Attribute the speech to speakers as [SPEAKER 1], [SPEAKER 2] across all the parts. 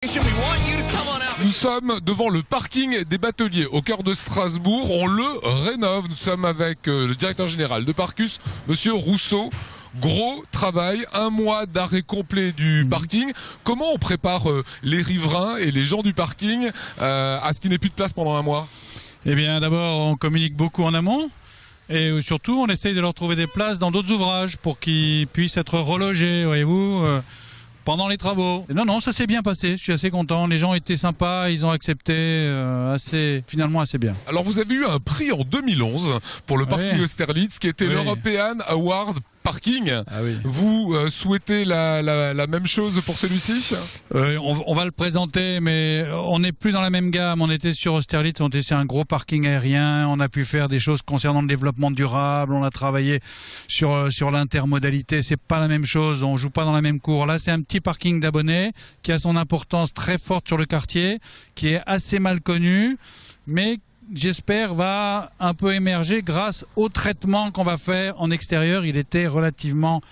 [SPEAKER 1] Nous sommes devant le parking des Bateliers au cœur de Strasbourg. On le rénove. Nous sommes avec le directeur général de Parcus, monsieur Rousseau. Gros travail, 1 mois d'arrêt complet du parking. Comment on prépare les riverains et les gens du parking à ce qu'il n'ait plus de place pendant 1 mois?
[SPEAKER 2] Eh bien, d'abord, on communique beaucoup en amont. Et surtout, on essaye de leur trouver des places dans d'autres ouvrages pour qu'ils puissent être relogés, voyez-vous, pendant les travaux. Et non, ça s'est bien passé, je suis assez content. Les gens étaient sympas, ils ont accepté finalement assez bien.
[SPEAKER 1] Alors, vous avez eu un prix en 2011 pour le parking Austerlitz, qui était l'European Award Parking. Vous souhaitez la même chose pour celui-ci?
[SPEAKER 2] On va le présenter, mais on n'est plus dans la même gamme. On était sur Austerlitz, on était sur un gros parking aérien. On a pu faire des choses concernant le développement durable. On a travaillé sur l'intermodalité. C'est pas la même chose. On joue pas dans la même cour. Là, c'est un petit parking d'abonnés qui a son importance très forte sur le quartier, qui est assez mal connu, mais j'espère va un peu émerger grâce au traitement qu'on va faire en extérieur. Il était relativement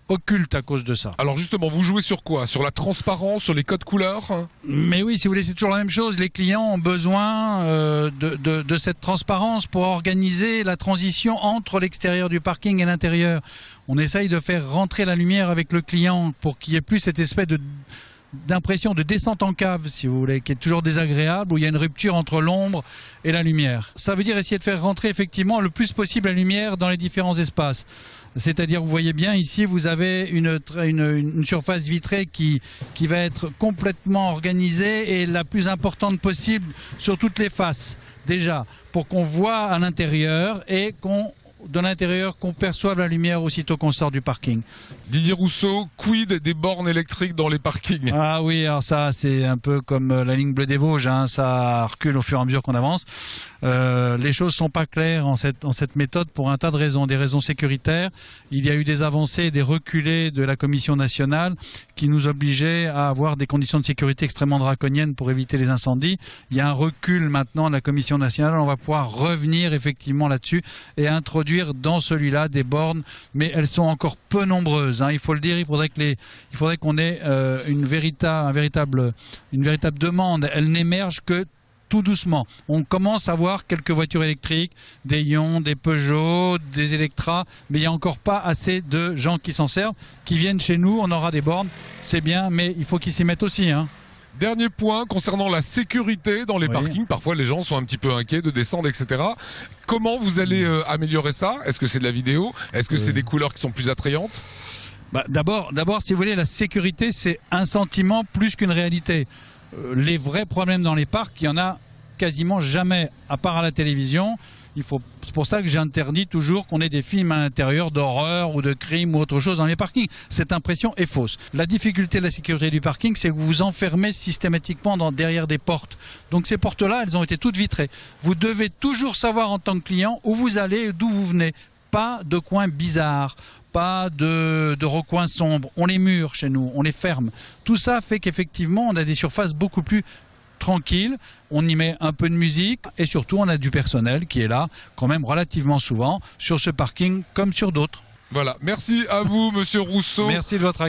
[SPEAKER 2] occulte à cause de ça.
[SPEAKER 1] Alors justement, vous jouez sur quoi? Sur la transparence, sur les codes couleurs?
[SPEAKER 2] Mais oui, si vous voulez, c'est toujours la même chose. Les clients ont besoin de cette transparence pour organiser la transition entre l'extérieur du parking et l'intérieur. On essaye de faire rentrer la lumière avec le client pour qu'il n'y ait plus cette espèce d'impression de descente en cave, si vous voulez, qui est toujours désagréable, où il y a une rupture entre l'ombre et la lumière. Ça veut dire essayer de faire rentrer effectivement le plus possible la lumière dans les différents espaces. C'est-à-dire, vous voyez bien ici, vous avez une surface vitrée qui va être complètement organisée et la plus importante possible sur toutes les faces, déjà, pour qu'on voit à l'intérieur et de l'intérieur qu'on perçoive la lumière aussitôt qu'on sort du parking.
[SPEAKER 1] Didier Rousseau, quid des bornes électriques dans les parkings?
[SPEAKER 2] Ah oui, alors ça c'est un peu comme la ligne bleue des Vosges, hein, ça recule au fur et à mesure qu'on avance. Les choses sont pas claires en cette méthode pour un tas de raisons, des raisons sécuritaires. Il y a eu des avancées et des reculés de la Commission nationale qui nous obligeaient à avoir des conditions de sécurité extrêmement draconiennes pour éviter les incendies. Il y a un recul maintenant de la Commission nationale, on va pouvoir revenir effectivement là-dessus et introduire dans celui-là des bornes, mais elles sont encore peu nombreuses, hein, il faut le dire. Il faudrait qu'on ait une véritable demande. Elle n'émerge que tout doucement. On commence à voir quelques voitures électriques, des Ion, des Peugeot, des Electra, mais il n'y a encore pas assez de gens qui s'en servent, qui viennent chez nous. On aura des bornes, c'est bien, mais il faut qu'ils s'y mettent aussi, hein.
[SPEAKER 1] Dernier point concernant la sécurité dans les parkings. Parfois, les gens sont un petit peu inquiets de descendre, etc. Comment vous allez améliorer ça? Est-ce que c'est de la vidéo? Est-ce que c'est des couleurs qui sont plus attrayantes?
[SPEAKER 2] D'abord, si vous voulez, la sécurité, c'est un sentiment plus qu'une réalité. Les vrais problèmes dans les parcs, il y en a quasiment jamais, à part à la télévision. C'est pour ça que j'interdis toujours qu'on ait des films à l'intérieur d'horreur ou de crime ou autre chose dans les parkings. Cette impression est fausse. La difficulté de la sécurité du parking, c'est que vous vous enfermez systématiquement derrière des portes. Donc ces portes-là, elles ont été toutes vitrées. Vous devez toujours savoir en tant que client où vous allez et d'où vous venez. Pas de coins bizarres, pas de recoins sombres. On les mure chez nous, on les ferme. Tout ça fait qu'effectivement, on a des surfaces beaucoup plus tranquille, on y met un peu de musique et surtout on a du personnel qui est là quand même relativement souvent sur ce parking comme sur d'autres.
[SPEAKER 1] Voilà, merci à vous monsieur Rousseau.
[SPEAKER 2] Merci de votre